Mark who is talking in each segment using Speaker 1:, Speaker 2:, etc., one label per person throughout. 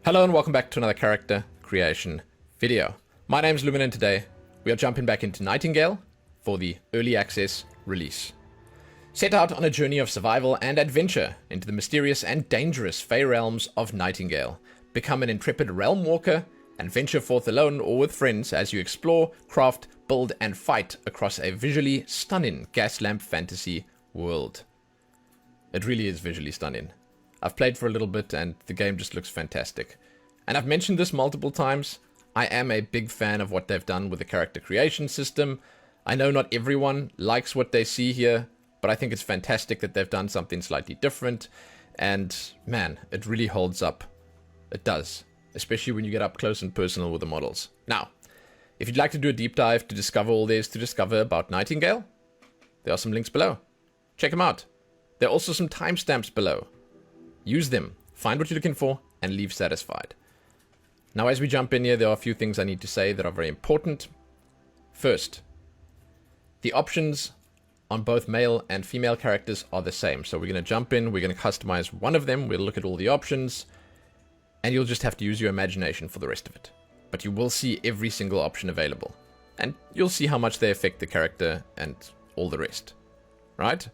Speaker 1: Hello and welcome back to another character creation video. My name is Lumen and today we are jumping back into Nightingale for the early access release. Set out on a journey of survival and adventure into the mysterious and dangerous Fae Realms of Nightingale. Become an intrepid Realmwalker and venture forth alone or with friends as you explore, craft, build and fight across a visually stunning Gaslamp Fantasy world. It really is visually stunning. I've played for a little bit and the game just looks fantastic. And I've mentioned this multiple times. I am a big fan of what they've done with the character creation system. I know not everyone likes what they see here, but I think it's fantastic that they've done something slightly different. And man, it really holds up. It does. Especially when you get up close and personal with the models. Now, if you'd like to do a deep dive to discover all there is to discover about Nightingale, there are some links below. Check them out. There are also some timestamps below. Use them, find what you're looking for, and leave satisfied. Now, as we jump in here, there are a few things I need to say that are very important. First, the options on both male and female characters are the same. So we're going to jump in, we're going to customize one of them, we'll look at all the options, and you'll just have to use your imagination for the rest of it. But you will see every single option available, and you'll see how much they affect the character and all the rest. Right?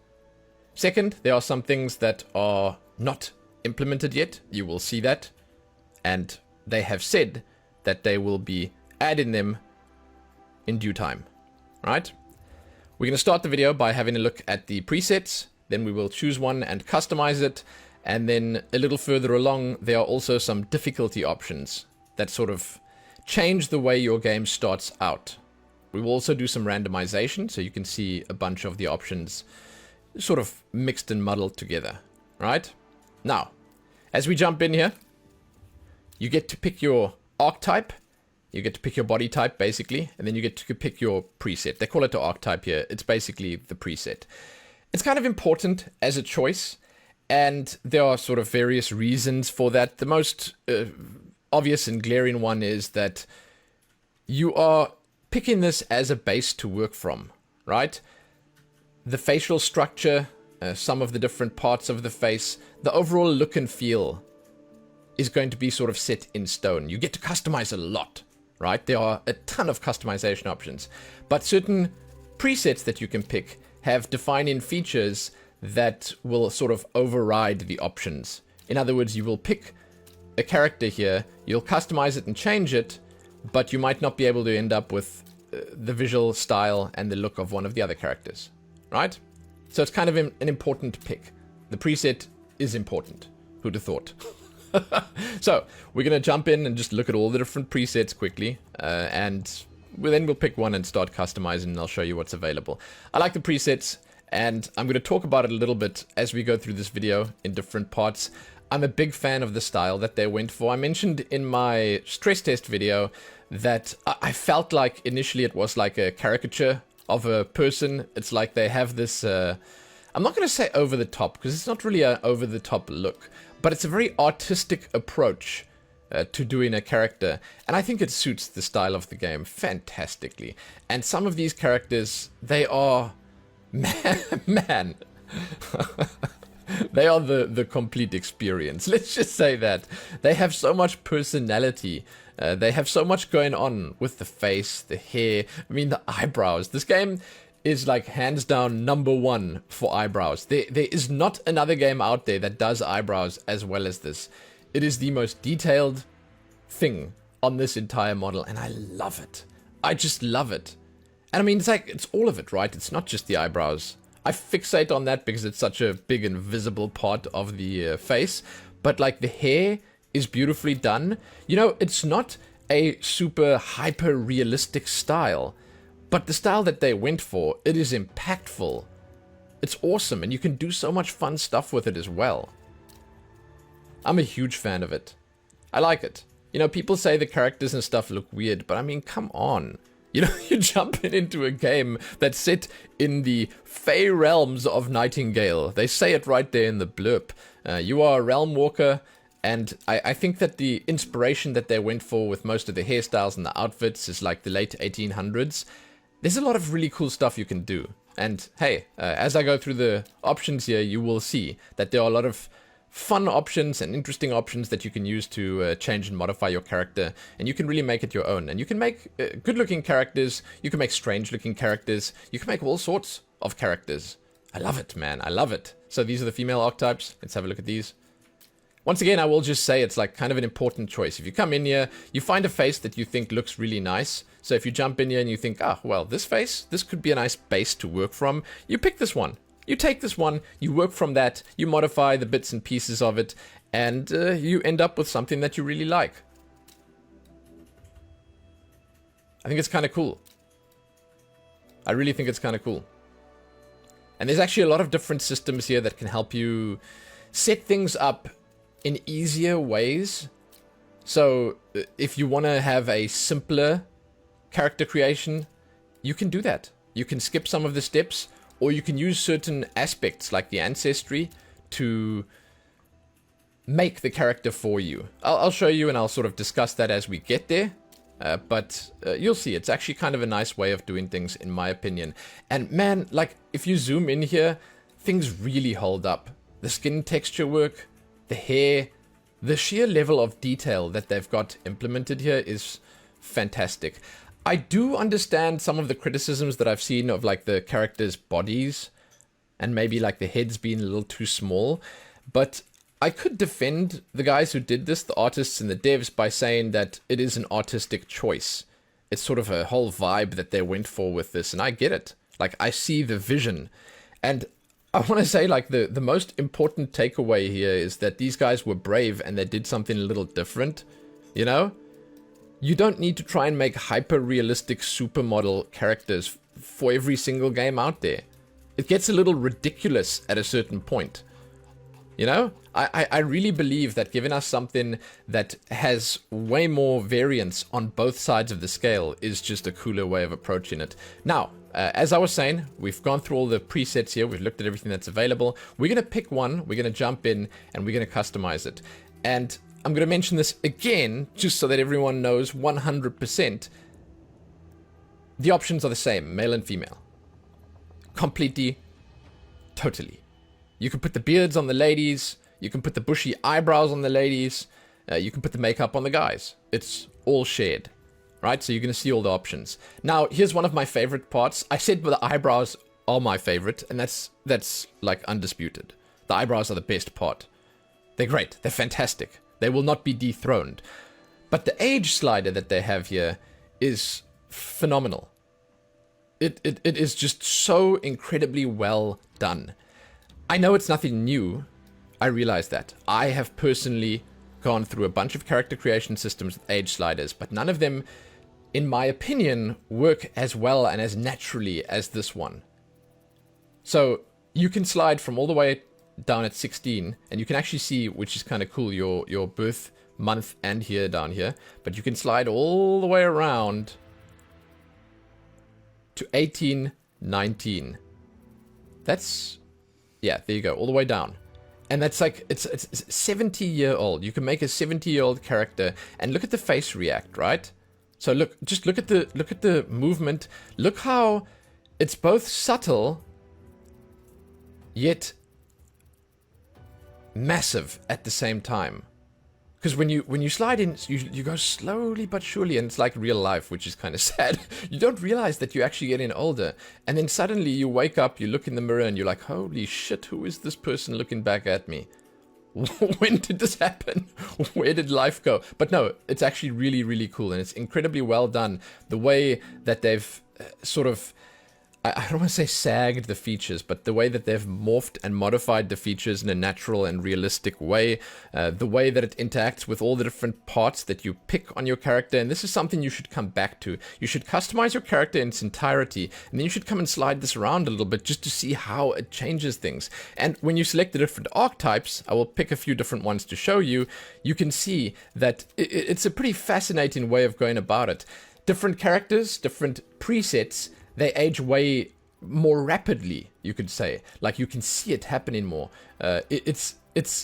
Speaker 1: Second, there are some things that are not implemented yet. You will see that, and they have said that they will be adding them in due time. Right? We're going to start the video by having a look at the presets, then we will choose one and customize it, and then a little further along there are also some difficulty options that sort of change the way your game starts out. We will also do some randomization so you can see a bunch of the options sort of mixed and muddled together. Right? Now, as we jump in here, you get to pick your archetype, you get to pick your body type basically, and then you get to pick your preset. They call it the archetype here. It's basically the preset. It's kind of important as a choice, and there are sort of various reasons for that. The most obvious and glaring one is that you are picking this as a base to work from, right? The facial structure, some of the different parts of the face, the overall look and feel is going to be sort of set in stone. You get to customize a lot, right? There are a ton of customization options, but certain presets that you can pick have defining features that will sort of override the options. In other words, you will pick a character here, you'll customize it and change it, but you might not be able to end up with the visual style and the look of one of the other characters, right? So it's kind of an important pick. The preset is important. Who'd have thought? So we're going to jump in and just look at all the different presets quickly, and then we'll pick one and start customizing, and I'll show you what's available. I like the presets, and I'm going to talk about it a little bit as we go through this video in different parts. I'm a big fan of the style that they went for. I mentioned in my stress test video that I felt like initially it was like a caricature of a person. It's like they have this, I'm not going to say over the top, because it's not really an over the top look, but it's a very artistic approach to doing a character, and I think it suits the style of the game fantastically. And some of these characters, they are, man, they are the complete experience. Let's just say that. They have so much personality. They have so much going on with the face, the hair, I mean the eyebrows. This game is like hands down #1 for eyebrows. There is not another game out there that does eyebrows as well as this. It is the most detailed thing on this entire model, and I love it. I just love it. And I mean, it's all of it, right? It's not just the eyebrows. I fixate on that because it's such a big and visible part of the face, but like the hair is beautifully done. You know, it's not a super hyper realistic style, but the style that they went for, it is impactful. It's awesome, and you can do so much fun stuff with it as well. I'm a huge fan of it. I like it. You know, people say the characters and stuff look weird, but I mean, come on. You know, you're jumping into a game that's set in the Fae Realms of Nightingale. They say it right there in the blurb. You are a Realmwalker, and I think that the inspiration that they went for with most of the hairstyles and the outfits is like the late 1800s. There's a lot of really cool stuff you can do. And hey, as I go through the options here, you will see that there are a lot of fun options and interesting options that you can use to change and modify your character, and you can really make it your own. And you can make good-looking characters, you can make strange-looking characters, you can make all sorts of characters. I love it, man, I love it. So these are the female archetypes. Let's have a look at these. Once again, I will just say it's like kind of an important choice. If you come in here, you find a face that you think looks really nice. So if you jump in here and you think, ah, well, this face, this could be a nice base to work from, you pick this one. You take this one, you work from that, you modify the bits and pieces of it, and you end up with something that you really like. I think it's kind of cool. I really think it's kind of cool. And there's actually a lot of different systems here that can help you set things up in easier ways. So if you want to have a simpler character creation, you can do that. You can skip some of the steps, or you can use certain aspects like the Ancestry to make the character for you. I'll show you and I'll sort of discuss that as we get there. But you'll see, it's actually kind of a nice way of doing things, in my opinion. And man, like, if you zoom in here, things really hold up. The skin texture work, the hair, the sheer level of detail that they've got implemented here is fantastic. I do understand some of the criticisms that I've seen of like the characters' bodies and maybe like the heads being a little too small, but I could defend the guys who did this, the artists and the devs, by saying that it is an artistic choice. It's sort of a whole vibe that they went for with this, and I get it. Like, I see the vision. And I want to say, like, the most important takeaway here is that these guys were brave and they did something a little different, you know? You don't need to try and make hyper-realistic supermodel characters for every single game out there. It gets a little ridiculous at a certain point. You know? I really believe that giving us something that has way more variance on both sides of the scale is just a cooler way of approaching it. Now, as I was saying, we've gone through all the presets here. We've looked at everything that's available. We're going to pick one. We're going to jump in and we're going to customize it. And I'm going to mention this again, just so that everyone knows 100%. The options are the same, male and female. Completely, totally. You can put the beards on the ladies. You can put the bushy eyebrows on the ladies. You can put the makeup on the guys. It's all shared, right? So you're going to see all the options. Now, here's one of my favorite parts. I said the eyebrows are my favorite, and that's like undisputed. The eyebrows are the best part. They're great. They're fantastic. They will not be dethroned. But the age slider that they have here is phenomenal. It is just so incredibly well done. I know it's nothing new. I realize that. I have personally gone through a bunch of character creation systems with age sliders, but none of them, in my opinion, work as well and as naturally as this one. So you can slide from all the way down at 16, and you can actually see, which is kind of cool, your birth month and here down here, but you can slide all the way around to 18, 19. That's, yeah, there you go, all the way down. And that's like, it's 70-year-old. You can make a 70-year-old character, and look at the face react, right? So look at the movement. Look how it's both subtle yet massive at the same time. Because when you slide in, you go slowly but surely, and it's like real life, which is kind of sad. You don't realize that you're actually getting older, and then suddenly you wake up, you look in the mirror, and you're like, holy shit, who is this person looking back at me? When did this happen? Where did life go? But no, it's actually really, really cool, and it's incredibly well done. The way that they've sort of, I don't want to say sagged the features, but the way that they've morphed and modified the features in a natural and realistic way, the way that it interacts with all the different parts that you pick on your character, and this is something you should come back to. You should customize your character in its entirety, and then you should come and slide this around a little bit just to see how it changes things. And when you select the different archetypes, I will pick a few different ones to show you, you can see that it's a pretty fascinating way of going about it. Different characters, different presets, they age way more rapidly, you could say. Like, you can see it happening more. It's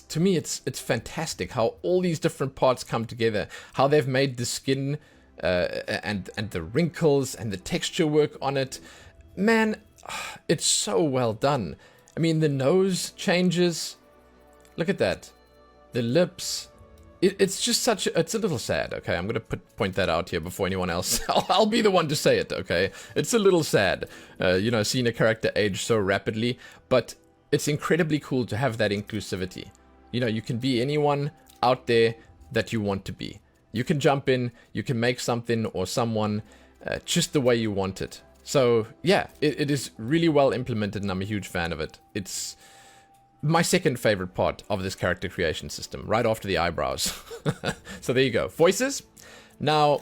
Speaker 1: to me, it's fantastic how all these different parts come together. How they've made the skin and the wrinkles and the texture work on it. Man, it's so well done. I mean, the nose changes. Look at that. The lips, it's just it's a little sad, okay? I'm going to point that out here before anyone else. I'll be the one to say it, okay? It's a little sad, you know, seeing a character age so rapidly, but it's incredibly cool to have that inclusivity. You know, you can be anyone out there that you want to be. You can jump in, you can make something or someone just the way you want it. So, yeah, it is really well implemented, and I'm a huge fan of it. It's my second favorite part of this character creation system, right after the eyebrows. So there you go. Voices. Now,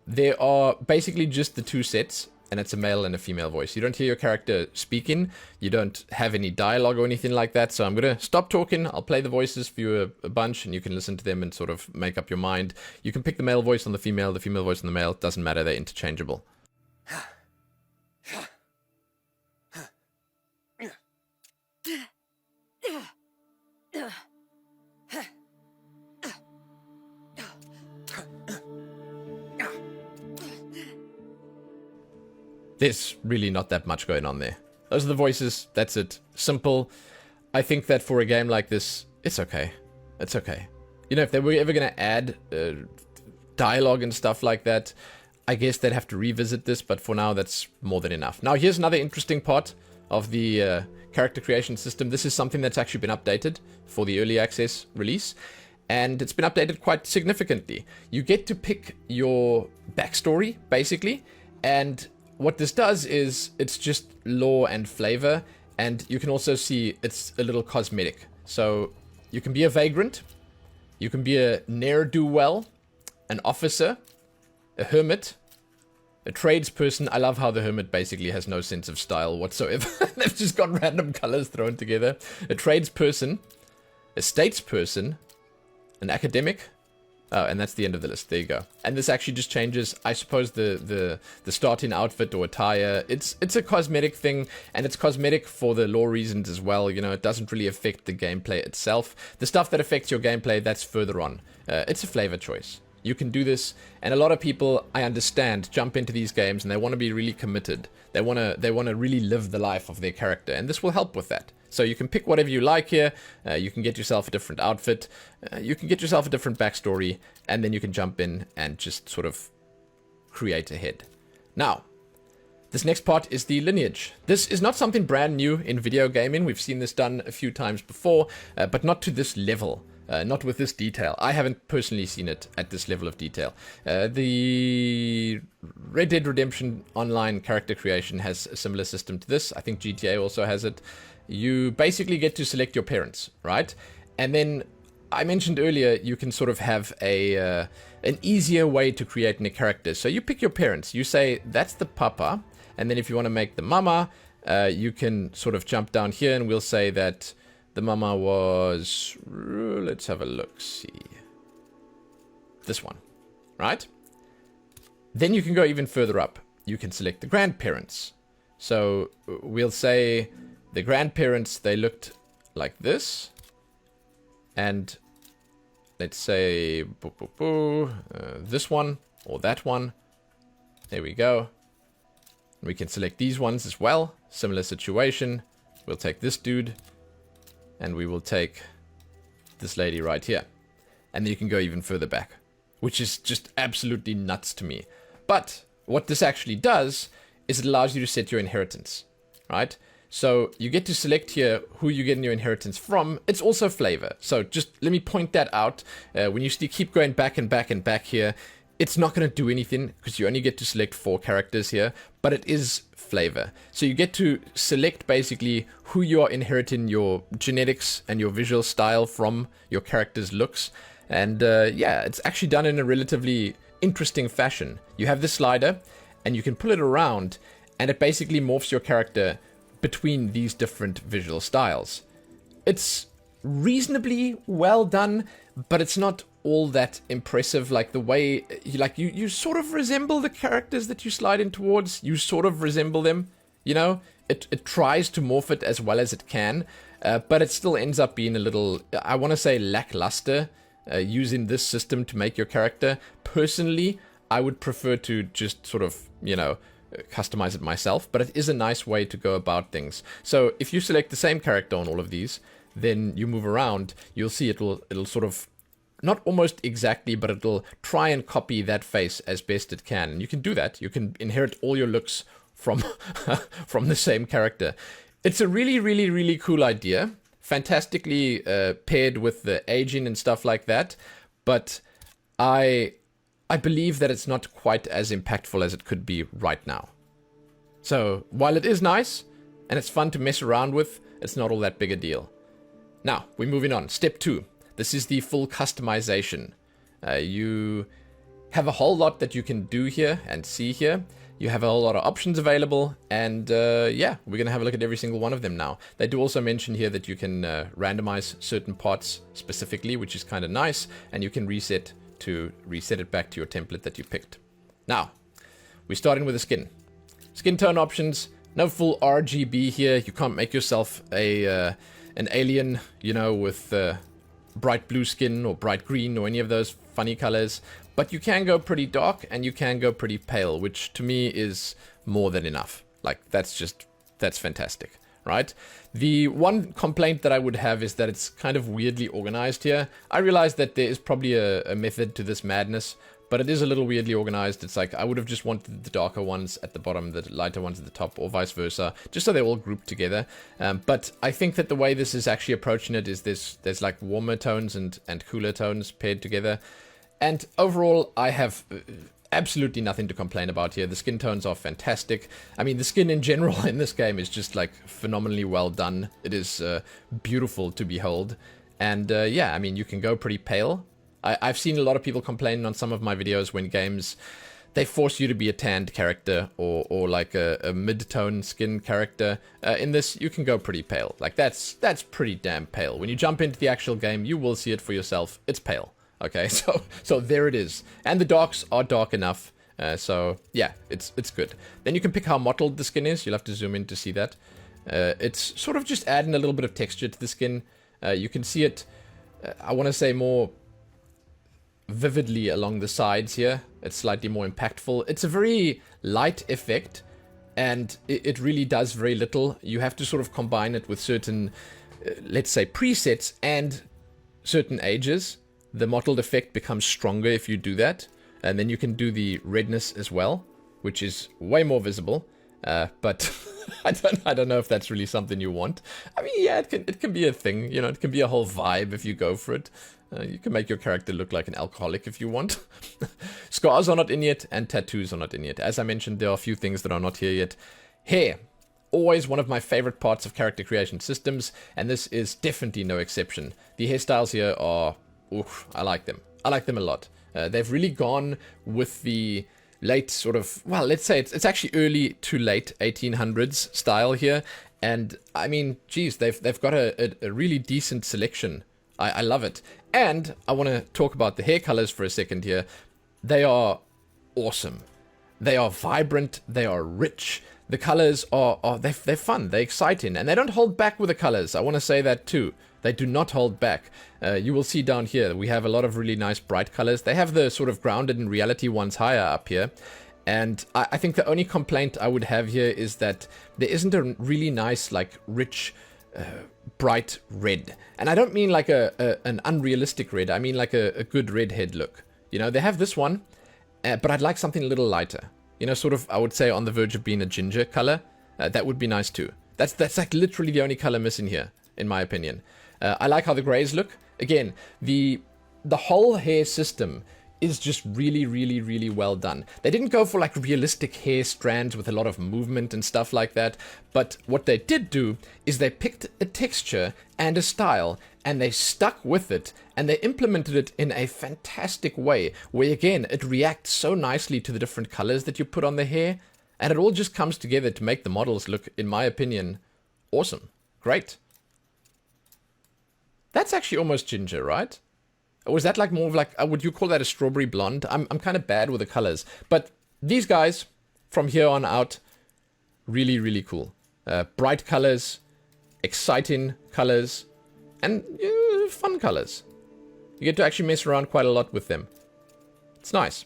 Speaker 1: there are basically just the two sets, and it's a male and a female voice. You don't hear your character speaking. You don't have any dialogue or anything like that. So I'm going to stop talking. I'll play the voices for you a bunch, and you can listen to them and sort of make up your mind. You can pick the male voice on the female voice on the male. It doesn't matter. They're interchangeable. There's really not that much going on there. Those are the voices. That's it. Simple. I think that for a game like this, it's okay. It's okay. You know, if they were ever going to add dialogue and stuff like that, I guess they'd have to revisit this, but for now, that's more than enough. Now, here's another interesting part of the character creation system. This is something that's actually been updated for the early access release, and it's been updated quite significantly. You get to pick your backstory, basically, and what this does is it's just lore and flavor, and you can also see it's a little cosmetic. So you can be a vagrant, you can be a ne'er-do-well, an officer, a hermit, a tradesperson. I love how the hermit basically has no sense of style whatsoever. They've just got random colors thrown together. A tradesperson, a statesperson, an academic. Oh, and that's the end of the list. There you go. And this actually just changes, I suppose, the starting outfit or attire. It's a cosmetic thing, and it's cosmetic for the lore reasons as well. You know, it doesn't really affect the gameplay itself. The stuff that affects your gameplay, that's further on. It's a flavor choice. You can do this, and a lot of people, I understand, jump into these games and they want to be really committed. They want to really live the life of their character, and this will help with that. So you can pick whatever you like here. You can get yourself a different outfit. You can get yourself a different backstory, and then you can jump in and just sort of create ahead. Now, this next part is the lineage. This is not something brand new in video gaming. We've seen this done a few times before, but not to this level. Not with this detail. I haven't personally seen it at this level of detail. The Red Dead Redemption Online character creation has a similar system to this. I think GTA also has it. You basically get to select your parents, right? And then I mentioned earlier, you can sort of have an easier way to create a character. So you pick your parents. You say, that's the papa. And then if you want to make the mama, you can sort of jump down here and we'll say that the mama was, let's have a look, see. This one, right? Then you can go even further up. You can select the grandparents. So we'll say the grandparents, they looked like this. And let's say this one or that one. There we go. We can select these ones as well. Similar situation. We'll take this dude. And we will take this lady right here. And then you can go even further back, which is just absolutely nuts to me. But what this actually does is it allows you to set your inheritance, right? So you get to select here who you get your inheritance from. It's also flavor. So just let me point that out. When you keep going back and back and back here, it's not going to do anything because you only get to select 4 characters here, but it is flavor. So you get to select basically who you are inheriting your genetics and your visual style from, your character's looks. And yeah, it's actually done in a relatively interesting fashion. You have this slider and you can pull it around and it basically morphs your character between these different visual styles. It's reasonably well done, but it's not all that impressive. Like the way you sort of resemble the characters that you slide in towards. You sort of resemble them, you know. It tries to morph it as well as it can, but it still ends up being a little, I want to say, lackluster using this system to make your character. Personally, I would prefer to just sort of, you know, customize it myself, but it is a nice way to go about things. So if you select the same character on all of these, then you move around, you'll see it'll sort of, not almost exactly, but it'll try and copy that face as best it can. And you can do that. You can inherit all your looks from from the same character. It's a really, really, really cool idea. Fantastically paired with the aging and stuff like that. But I believe that it's not quite as impactful as it could be right now. So while it is nice and it's fun to mess around with, it's not all that big a deal. Now, we're moving on. Step 2. This is the full customization. You have a whole lot that you can do here and see here. You have a whole lot of options available, and yeah, we're going to have a look at every single one of them now. They do also mention here that you can randomize certain parts specifically, which is kind of nice, and you can reset it back to your template that you picked. Now, we're starting with the skin. Skin tone options, no full RGB here. You can't make yourself an alien, you know, with bright blue skin or bright green or any of those funny colors, but you can go pretty dark and you can go pretty pale, which to me is more than enough. Like, that's fantastic, right? The one complaint that I would have is that it's kind of weirdly organized here. I realize that there is probably a method to this madness, but it is a little weirdly organized. It's like I would have just wanted the darker ones at the bottom, the lighter ones at the top, or vice versa, just so they're all grouped together. But I think that the way this is actually approaching it is there's like warmer tones and cooler tones paired together. And overall, I have absolutely nothing to complain about here. The skin tones are fantastic. I mean, the skin in general in this game is just like phenomenally well done. It is beautiful to behold. And yeah, I mean, you can go pretty pale. I've seen a lot of people complaining on some of my videos when games, they force you to be a tanned character or like a mid-tone skin character. In this, you can go pretty pale. Like, that's pretty damn pale. When you jump into the actual game, you will see it for yourself. It's pale. Okay, so there it is. And the darks are dark enough. So yeah, it's good. Then you can pick how mottled the skin is. You'll have to zoom in to see that. It's sort of just adding a little bit of texture to the skin. You can see it, I want to say, more vividly along the sides here. It's slightly more impactful. It's a very light effect, and it really does very little. You have to sort of combine it with certain, let's say, presets and certain ages. The mottled effect becomes stronger if you do that, and then you can do the redness as well, which is way more visible. But I don't know if that's really something you want. I mean, yeah, it can be a thing, you know, it can be a whole vibe if you go for it. You can make your character look like an alcoholic if you want. Scars are not in yet, and tattoos are not in yet. As I mentioned, there are a few things that are not here yet. Hair, always one of my favorite parts of character creation systems, and this is definitely no exception. The hairstyles here are, oof, I like them. I like them a lot. They've really gone with the late sort of, well, let's say it's actually early to late 1800s style here. And I mean, geez, they've got a really decent selection. I love it. And I want to talk about the hair colors for a second here. They are awesome. They are vibrant. They are rich. The colors they're fun. They're exciting. And they don't hold back with the colors. I want to say that too. They do not hold back. You will see down here, we have a lot of really nice bright colors. They have the sort of grounded in reality ones higher up here. And I think the only complaint I would have here is that there isn't a really nice, like, rich, bright red. And I don't mean like an unrealistic red. I mean like a good redhead look. You know, they have this one, but I'd like something a little lighter. You know, sort of, I would say, on the verge of being a ginger color. That would be nice too. That's like literally the only color missing here, in my opinion. I like how the grays look. Again, the whole hair system is just really, really, really well done. They didn't go for like realistic hair strands with a lot of movement and stuff like that, but what they did do is they picked a texture and a style and they stuck with it and they implemented it in a fantastic way where, again, it reacts so nicely to the different colors that you put on the hair, and it all just comes together to make the models look, in my opinion, awesome. Great. That's actually almost ginger, right? Or is that like more of like, would you call that a strawberry blonde? I'm kind of bad with the colors. But these guys, from here on out, really, really cool. Bright colors, exciting colors, and fun colors. You get to actually mess around quite a lot with them. It's nice.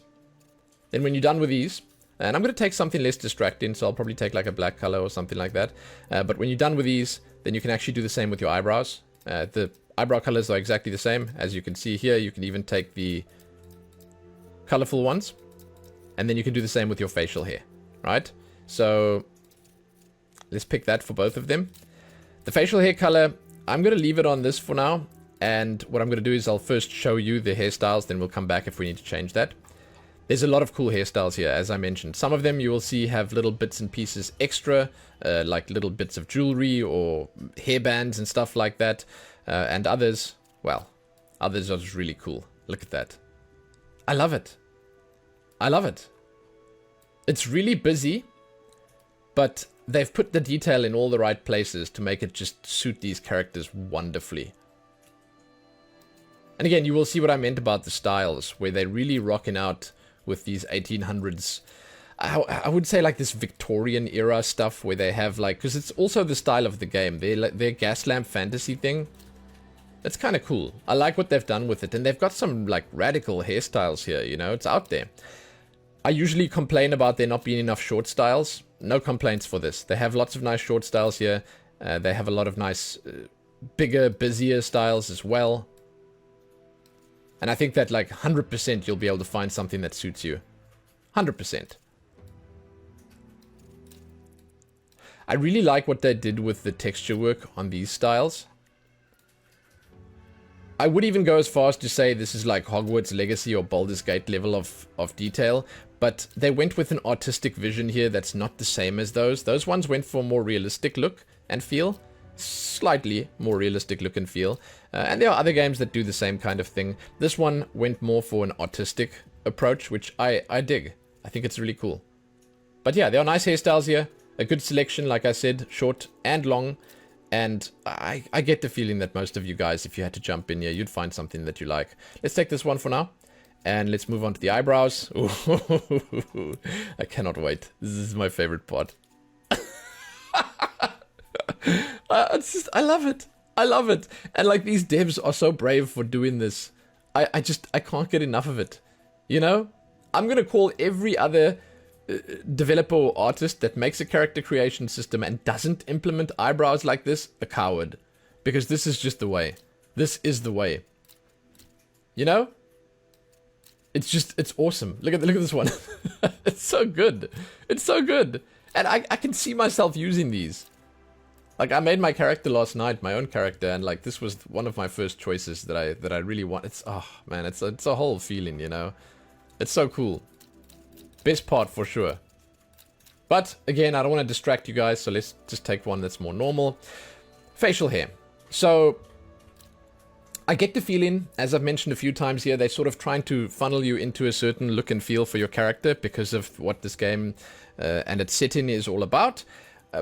Speaker 1: Then when you're done with these, and I'm going to take something less distracting, so I'll probably take like a black color or something like that. But when you're done with these, then you can actually do the same with your eyebrows. The eyebrow colors are exactly the same. As you can see here, you can even take the colorful ones, and then you can do the same with your facial hair, right? So let's pick that for both of them. The facial hair color, I'm going to leave it on this for now. And what I'm going to do is I'll first show you the hairstyles, then we'll come back if we need to change that. There's a lot of cool hairstyles here, as I mentioned. Some of them you will see have little bits and pieces extra, like little bits of jewelry or hairbands and stuff like that. And others, well, others are just really cool. Look at that. I love it. I love it. It's really busy, but they've put the detail in all the right places to make it just suit these characters wonderfully. And again, you will see what I meant about the styles, where they're really rocking out with these 1800s. I would say like this Victorian era stuff, where they have like, because it's also the style of the game. Their Gaslamp Fantasy thing, that's kind of cool. I like what they've done with it, and they've got some like radical hairstyles here. You know, it's out there. I usually complain about there not being enough short styles. No complaints for this. They have lots of nice short styles here. They have a lot of nice, bigger, busier styles as well. And I think that like 100% you'll be able to find something that suits you. 100%. I really like what they did with the texture work on these styles. I would even go as far as to say this is like Hogwarts Legacy or Baldur's Gate level of detail. But they went with an artistic vision here that's not the same as those. Those ones went for a more realistic look and feel. Slightly more realistic look and feel. And there are other games that do the same kind of thing. This one went more for an artistic approach, which I dig. I think it's really cool. But yeah, there are nice hairstyles here. A good selection, like I said, short and long. And I get the feeling that most of you guys, if you had to jump in here, you'd find something that you like. Let's take this one for now. And let's move on to the eyebrows. Ooh, I cannot wait. This is my favorite part. It's just, I love it. I love it. And like these devs are so brave for doing this. I can't get enough of it. You know? I'm going to call every other developer or artist that makes a character creation system and doesn't implement eyebrows like this a coward. Because this is just the way. This is the way. You know? It's awesome. Look at this one. It's so good. It's so good. And I can see myself using these. Like, I made my character last night, my own character, and like this was one of my first choices that I really want. It's, oh man, it's a whole feeling, you know. It's so cool. Best part for sure. But again, I don't want to distract you guys, so let's just take one that's more normal. Facial hair. So I get the feeling, as I've mentioned a few times here, they're sort of trying to funnel you into a certain look and feel for your character because of what this game and its setting is all about.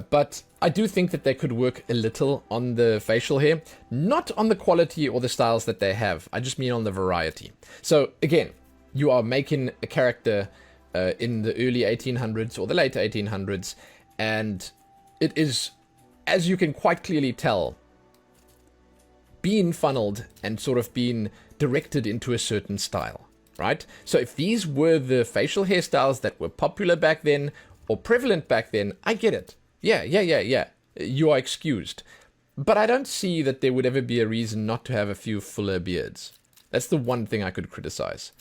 Speaker 1: But I do think that they could work a little on the facial hair. Not on the quality or the styles that they have. I just mean on the variety. So again, you are making a character in the early 1800s or the late 1800s. And it is, as you can quite clearly tell, being funneled and sort of being directed into a certain style, right? So if these were the facial hairstyles that were popular back then or prevalent back then, I get it. Yeah. You are excused. But I don't see that there would ever be a reason not to have a few fuller beards. That's the one thing I could criticize.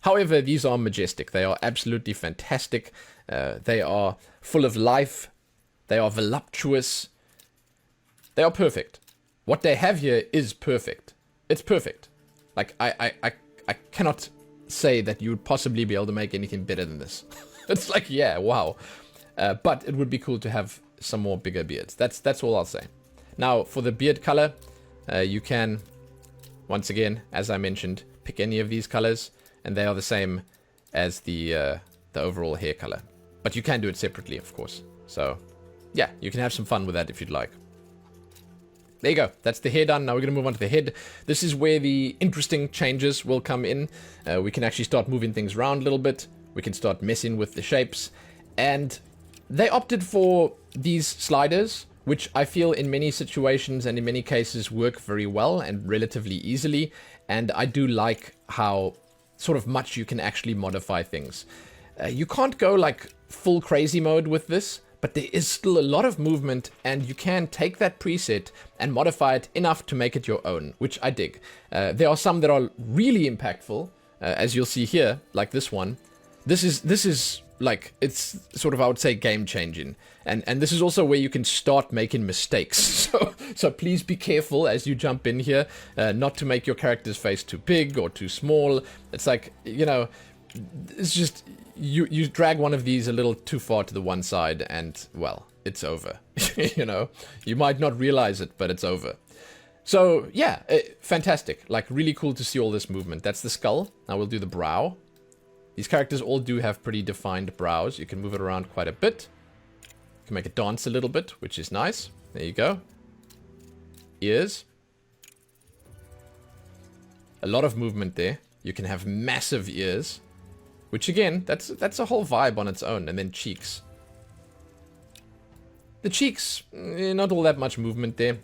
Speaker 1: However, these are majestic. They are absolutely fantastic. They are full of life. They are voluptuous. They are perfect. What they have here is perfect. It's perfect. Like, I cannot say that you would possibly be able to make anything better than this. It's like, yeah, wow. But it would be cool to have some more bigger beards. That's all I'll say. Now, for the beard color, you can, once again, as I mentioned, pick any of these colors, and they are the same as the overall hair color. But you can do it separately, of course. So, yeah, you can have some fun with that if you'd like. There you go. That's the hair done. Now we're going to move on to the head. This is where the interesting changes will come in. We can actually start moving things around a little bit. We can start messing with the shapes. And they opted for these sliders, which I feel in many situations and in many cases work very well and relatively easily. And I do like how sort of much you can actually modify things. You can't go like full crazy mode with this, but there is still a lot of movement, and you can take that preset and modify it enough to make it your own, which I dig. There are some that are really impactful, as you'll see here, like this one. This is like, it's sort of, I would say, game changing, and this is also where you can start making mistakes. So please be careful as you jump in here, not to make your character's face too big or too small. It's like, you know, it's just, you drag one of these a little too far to the one side and, well, it's over. You know, you might not realize it, but it's over. So yeah, fantastic. Like, really cool to see all this movement. That's the skull. Now we'll do the brow. These characters all do have pretty defined brows. You can move it around quite a bit. You can make it dance a little bit, which is nice. There you go. Ears. A lot of movement there. You can have massive ears, which again, that's a whole vibe on its own. And then cheeks. The cheeks, not all that much movement there.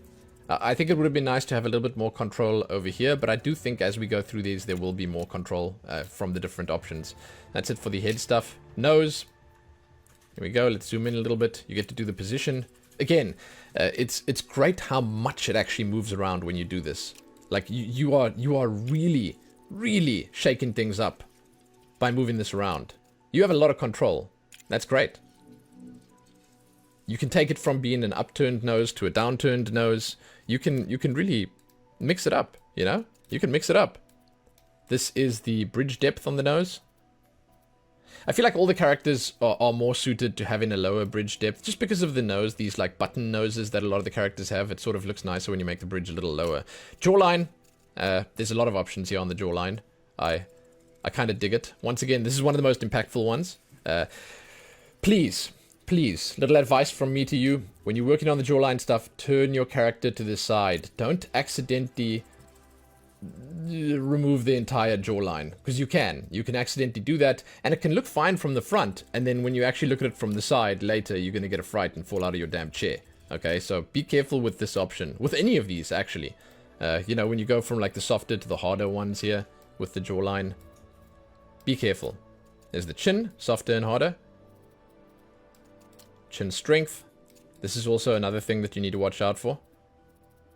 Speaker 1: I think it would have been nice to have a little bit more control over here, but I do think as we go through these, there will be more control from the different options. That's it for the head stuff. Nose. Here we go. Let's zoom in a little bit. You get to do the position. Again, it's great how much it actually moves around when you do this. Like, you are really, really shaking things up by moving this around. You have a lot of control. That's great. You can take it from being an upturned nose to a downturned nose. You can really mix it up, you know? You can mix it up. This is the bridge depth on the nose. I feel like all the characters are more suited to having a lower bridge depth just because of the nose, these like button noses that a lot of the characters have. It sort of looks nicer when you make the bridge a little lower. Jawline. There's a lot of options here on the jawline. I kind of dig it. Once again, this is one of the most impactful ones. Please, little advice from me to you. When you're working on the jawline stuff, turn your character to the side. Don't accidentally remove the entire jawline, because you can accidentally do that, and it can look fine from the front, and then when you actually look at it from the side later, you're going to get a fright and fall out of your damn chair. Okay, so be careful with this option, with any of these actually. You know, when you go from like the softer to the harder ones here with the jawline, be careful. There's the chin, softer and harder. Chin strength. This is also another thing that you need to watch out for.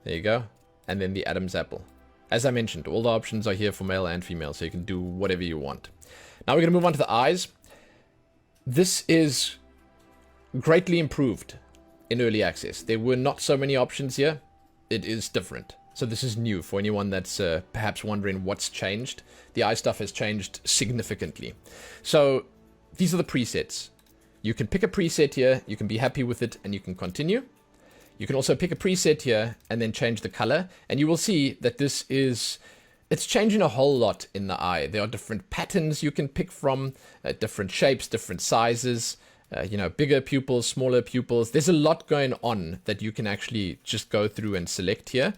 Speaker 1: There you go. And then the Adam's apple. As I mentioned, all the options are here for male and female, so you can do whatever you want. Now we're going to move on to the eyes. This is greatly improved in early access. There were not so many options here. It is different. So this is new for anyone that's perhaps wondering what's changed. The eye stuff has changed significantly. So these are the presets. You can pick a preset here, you can be happy with it, and you can continue. You can also pick a preset here and then change the color, and you will see that it's changing a whole lot in the eye. There are different patterns you can pick from, different shapes, different sizes, you know, bigger pupils, smaller pupils. There's a lot going on that you can actually just go through and select here.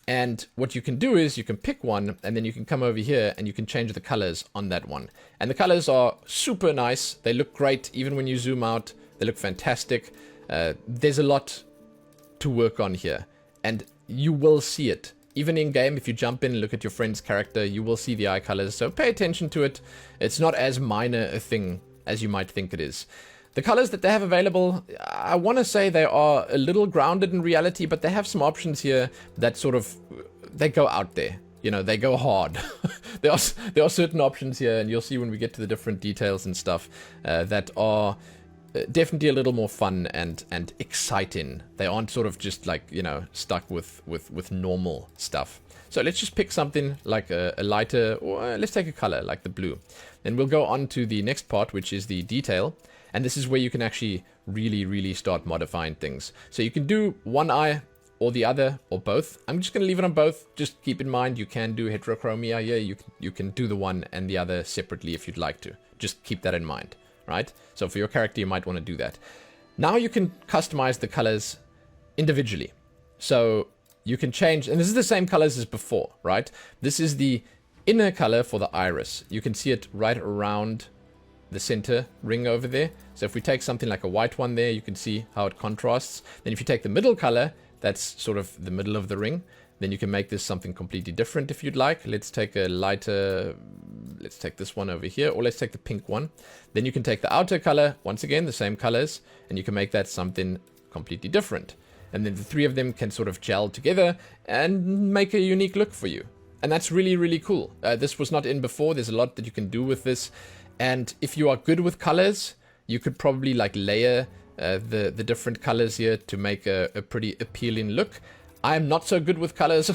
Speaker 1: And what you can do is you can pick one, and then you can come over here and you can change the colors on that one. And the colors are super nice. They look great. Even when you zoom out, they look fantastic. There's a lot to work on here, and you will see it. Even in game, if you jump in and look at your friend's character, you will see the eye colors. So pay attention to it. It's not as minor a thing as you might think it is. The colors that they have available, I want to say they are a little grounded in reality, but they have some options here that sort of, they go out there. You know, they go hard. There are certain options here, and you'll see when we get to the different details and stuff, that are definitely a little more fun and exciting. They aren't sort of just like, you know, stuck with normal stuff. So let's just pick something like a lighter, or let's take a color like the blue. Then we'll go on to the next part, which is the detail. And this is where you can actually really start modifying things. So you can do one eye or the other or both. I'm just going to leave it on both. Just keep in mind you can do heterochromia. Yeah, you can do the one and the other separately if you'd like to. Just keep that in mind, right? So for your character, you might want to do that. Now you can customize the colors individually. So you can change, and this is the same colors as before, right? This is the inner color for the iris. You can see it right around the center ring over there. So if we take something like a white one there, you can see how it contrasts. Then if you take the middle color, that's sort of the middle of the ring, then you can make this something completely different if you'd like. Let's take a lighter let's take this one over here, or let's take the pink one. Then you can take the outer color, once again, the same colors, and you can make that something completely different. And then the three of them can sort of gel together and make a unique look for you. And that's really, really cool. This was not in before. There's a lot that you can do with this. And if you are good with colors, you could probably like layer the different colors here to make a pretty appealing look. I'm not so good with colors,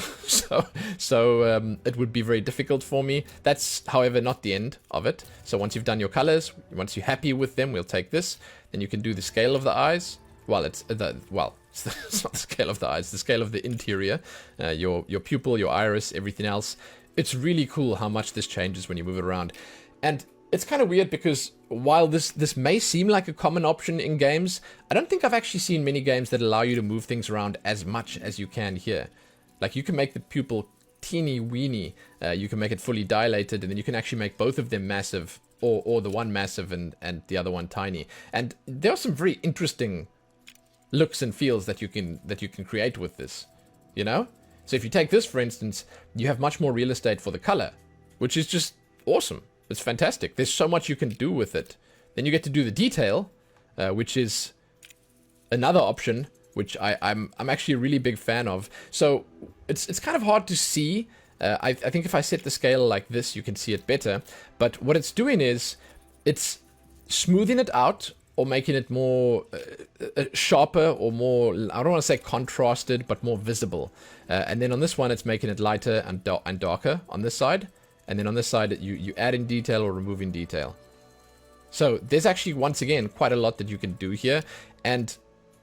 Speaker 1: so it would be very difficult for me. That's, however, not the end of it. So once you've done your colors, once you're happy with them, we'll take this. Then you can do the scale of the eyes. Well, it's not the scale of the eyes, it's the scale of the interior. Your pupil, your iris, everything else. It's really cool how much this changes when you move it around. And it's kind of weird because while this may seem like a common option in games, I don't think I've actually seen many games that allow you to move things around as much as you can here. Like, you can make the pupil teeny weeny, you can make it fully dilated, and then you can actually make both of them massive, or the one massive and the other one tiny. And there are some very interesting looks and feels that you can create with this, you know? So if you take this, for instance, you have much more real estate for the color, which is just awesome. It's fantastic. There's so much you can do with it. Then you get to do the detail, which is another option, which I'm actually a really big fan of. So it's kind of hard to see. I think if I set the scale like this, you can see it better. But what it's doing is it's smoothing it out or making it more sharper or more, I don't want to say contrasted, but more visible. And then on this one, it's making it lighter and darker on this side. And then on this side, you add in detail or remove in detail. So there's actually, once again, quite a lot that you can do here. And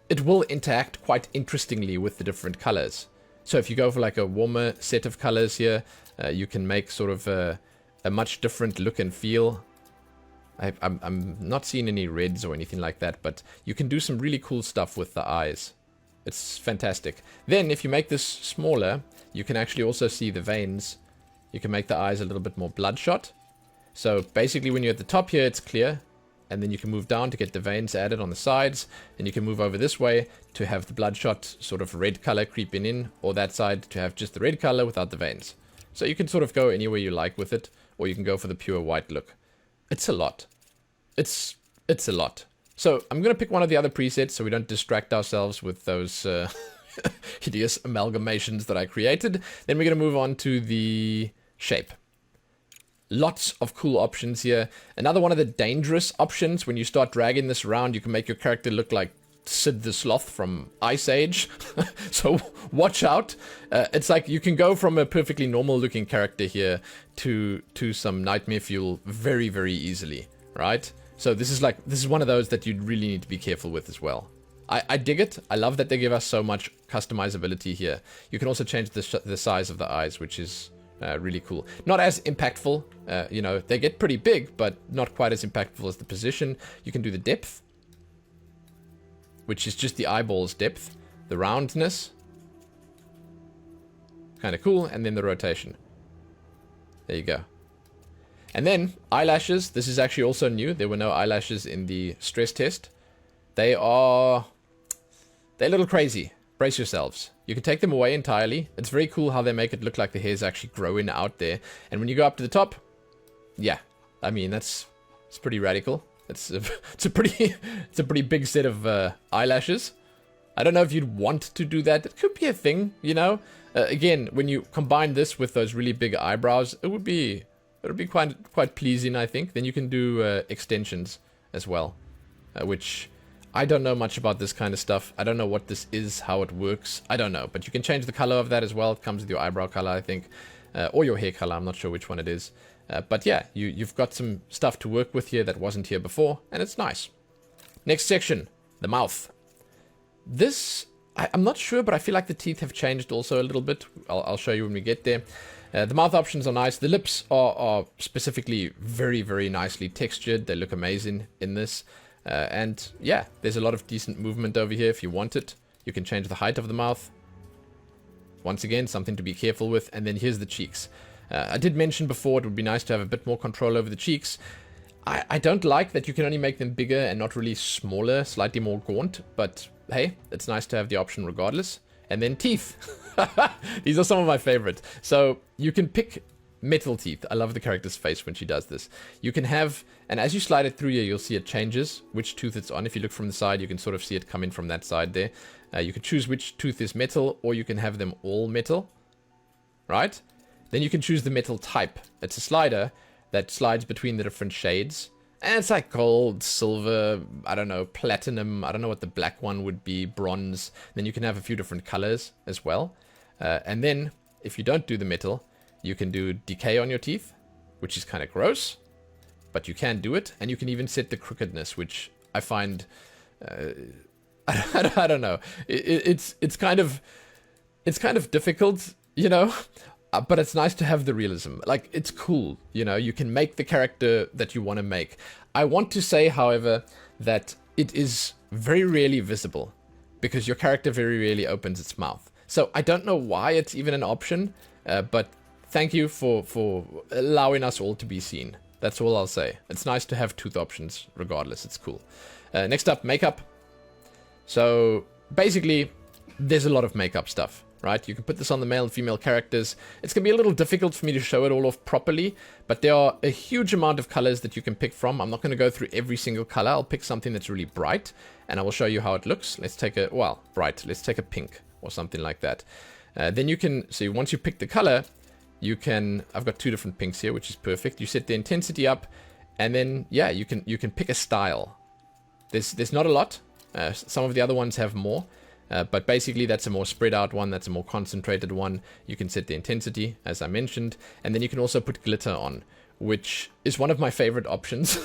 Speaker 1: it will interact quite interestingly with the different colors. So if you go for like a warmer set of colors here, you can make sort of a much different look and feel. I'm not seeing any reds or anything like that, but you can do some really cool stuff with the eyes. It's fantastic. Then if you make this smaller, you can actually also see the veins. You can make the eyes a little bit more bloodshot. So basically when you're at the top here, it's clear. And then you can move down to get the veins added on the sides. And you can move over this way to have the bloodshot sort of red color creeping in. Or that side to have just the red color without the veins. So you can sort of go anywhere you like with it. Or you can go for the pure white look. It's a lot. It's a lot. So I'm going to pick one of the other presets so we don't distract ourselves with those hideous amalgamations that I created. Then we're going to move on to the shape. Lots of cool options here. Another one of the dangerous options, when you start dragging this around, you can make your character look like Sid the Sloth from Ice Age. So watch out. It's like you can go from a perfectly normal looking character here to some nightmare fuel very, very easily, right? So this is one of those that you really need to be careful with as well. I dig it. I love that they give us so much customizability here. You can also change the size of the eyes, which is really cool. Not as impactful. You know, they get pretty big, but not quite as impactful as the position. You can do the depth, which is just the eyeball's depth. The roundness. Kind of cool. And then the rotation. There you go. And then eyelashes. This is actually also new. There were no eyelashes in the stress test. They're a little crazy. Brace yourselves. You can take them away entirely. It's very cool how they make it look like the hair's actually growing out there. And when you go up to the top, yeah, I mean it's pretty radical. It's a pretty big set of eyelashes. I don't know if you'd want to do that. It could be a thing, you know. Again, when you combine this with those really big eyebrows, it would be quite pleasing, I think. Then you can do extensions as well, which I don't know much about this kind of stuff. I don't know what this is, how it works. I don't know, but you can change the color of that as well. It comes with your eyebrow color, I think, or your hair color. I'm not sure which one it is. But yeah, you've got some stuff to work with here that wasn't here before, and it's nice. Next section, the mouth. This, I'm not sure, but I feel like the teeth have changed also a little bit. I'll show you when we get there. The mouth options are nice. The lips are specifically very, very nicely textured. They look amazing in this. And yeah, there's a lot of decent movement over here if you want it. You can change the height of the mouth. Once again, something to be careful with. And then here's the cheeks. I did mention before it would be nice to have a bit more control over the cheeks. I don't like that you can only make them bigger and not really smaller, slightly more gaunt. But hey, it's nice to have the option regardless. And then teeth. These are some of my favorites. So you can pick metal teeth. I love the character's face when she does this. You can have, and as you slide it through here, you'll see it changes which tooth it's on. If you look from the side, you can sort of see it come in from that side there. You can choose which tooth is metal, or you can have them all metal, right? Then you can choose the metal type. It's a slider that slides between the different shades. And it's like gold, silver, I don't know, platinum. I don't know what the black one would be, bronze. Then you can have a few different colors as well. And then, if you don't do the metal, you can do decay on your teeth, which is kind of gross. But you can do it. And you can even set the crookedness, which I find... I don't know. It's kind of difficult, you know, but it's nice to have the realism. Like, it's cool, you know. You can make the character that you want to make. I want to say, however, that it is very rarely visible because your character very rarely opens its mouth. So I don't know why it's even an option, but thank you for allowing us all to be seen. That's all I'll say. It's nice to have tooth options regardless. It's cool. Next up, makeup. So basically, there's a lot of makeup stuff, right? You can put this on the male and female characters. It's going to be a little difficult for me to show it all off properly, but there are a huge amount of colors that you can pick from. I'm not going to go through every single color. I'll pick something that's really bright, and I will show you how it looks. Let's take a, well, bright. Let's take a pink or something like that. Then you can, so once you pick the color, you can, I've got two different pinks here, which is perfect. You set the intensity up, and then, yeah, you can pick a style. There's not a lot. Some of the other ones have more, but basically that's a more spread out one, that's a more concentrated one. You can set the intensity, as I mentioned, and then you can also put glitter on, which is one of my favorite options.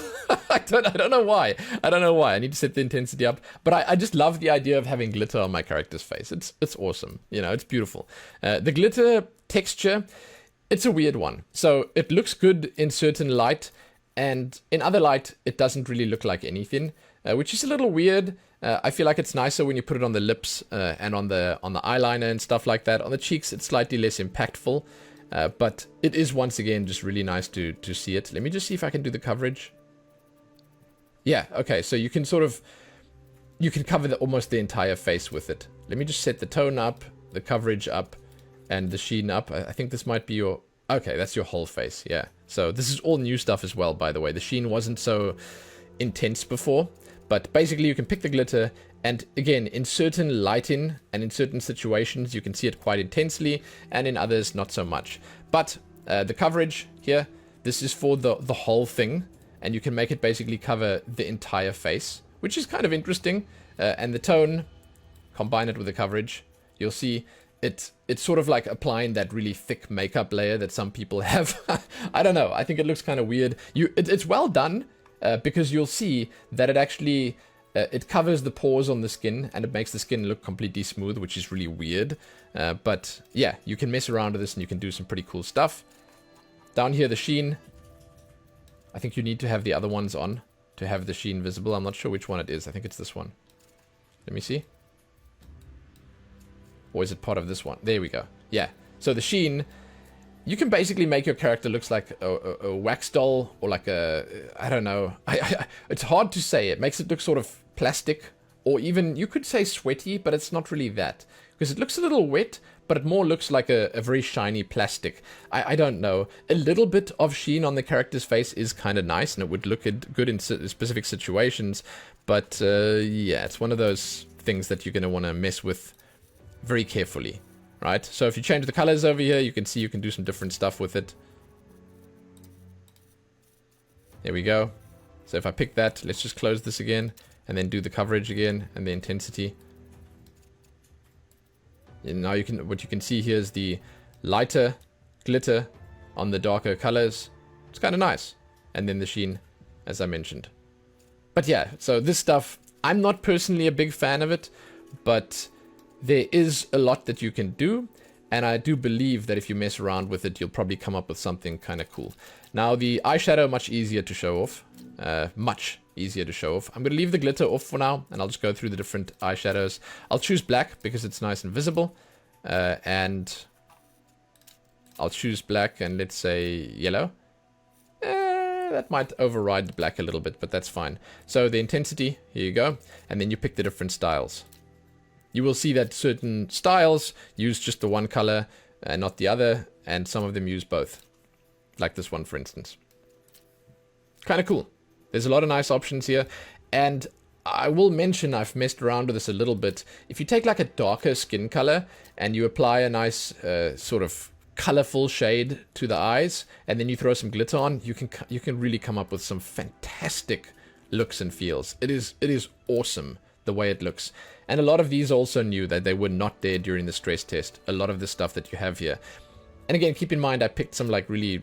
Speaker 1: I don't know why. I don't know why. I need to set the intensity up, but I just love the idea of having glitter on my character's face. It's awesome. You know, it's beautiful. The glitter texture, it's a weird one. So it looks good in certain light, and in other light, it doesn't really look like anything, which is a little weird. I feel like it's nicer when you put it on the lips and on the eyeliner and stuff like that. On the cheeks, it's slightly less impactful, but it is once again just really nice to see it. Let me just see if I can do the coverage. Yeah, okay, so you can sort of, you can cover almost the entire face with it. Let me just set the tone up, the coverage up, and the sheen up. I think this might be your, okay, that's your whole face, yeah. So this is all new stuff as well, by the way. The sheen wasn't so intense before. But basically, you can pick the glitter, and again, in certain lighting and in certain situations, you can see it quite intensely, and in others, not so much. But the coverage here, this is for the whole thing, and you can make it basically cover the entire face, which is kind of interesting. And the tone, combine it with the coverage, you'll see it's sort of like applying that really thick makeup layer that some people have. I don't know. I think it looks kind of weird. It's well done. Because you'll see that it actually, it covers the pores on the skin, and it makes the skin look completely smooth, which is really weird. But yeah, you can mess around with this and you can do some pretty cool stuff. Down here, the sheen. I think you need to have the other ones on to have the sheen visible. I'm not sure which one it is. I think it's this one. Let me see. Or is it part of this one? There we go. Yeah. So the sheen... You can basically make your character looks like a wax doll, or like a, I don't know. It's hard to say. It makes it look sort of plastic, or even, you could say sweaty, but it's not really that. Because it looks a little wet, but it more looks like a very shiny plastic. I don't know. A little bit of sheen on the character's face is kind of nice, and it would look good in specific situations. But yeah, it's one of those things that you're going to want to mess with very carefully. Right, so if you change the colors over here, you can see you can do some different stuff with it. There we go. So if I pick that, let's just close this again, and then do the coverage again, and the intensity. And now what you can see here is the lighter glitter on the darker colors. It's kind of nice. And then the sheen, as I mentioned. But yeah, so this stuff, I'm not personally a big fan of it, but... there is a lot that you can do, and I do believe that if you mess around with it, you'll probably come up with something kind of cool. Now, the eyeshadow, much easier to show off. Much easier to show off. I'm going to leave the glitter off for now, and I'll just go through the different eyeshadows. I'll choose black, because it's nice and visible. And I'll choose black, and let's say yellow. That might override the black a little bit, but that's fine. So, the intensity, here you go. And then you pick the different styles. You will see that certain styles use just the one color and not the other, and some of them use both. Like this one, for instance. Kind of cool. There's a lot of nice options here. And I will mention, I've messed around with this a little bit. If you take like a darker skin color and you apply a nice sort of colorful shade to the eyes, and then you throw some glitter on, you can really come up with some fantastic looks and feels. It is awesome the way it looks. And a lot of these also knew that they were not there during the stress test. A lot of the stuff that you have here. And again, keep in mind, I picked some like really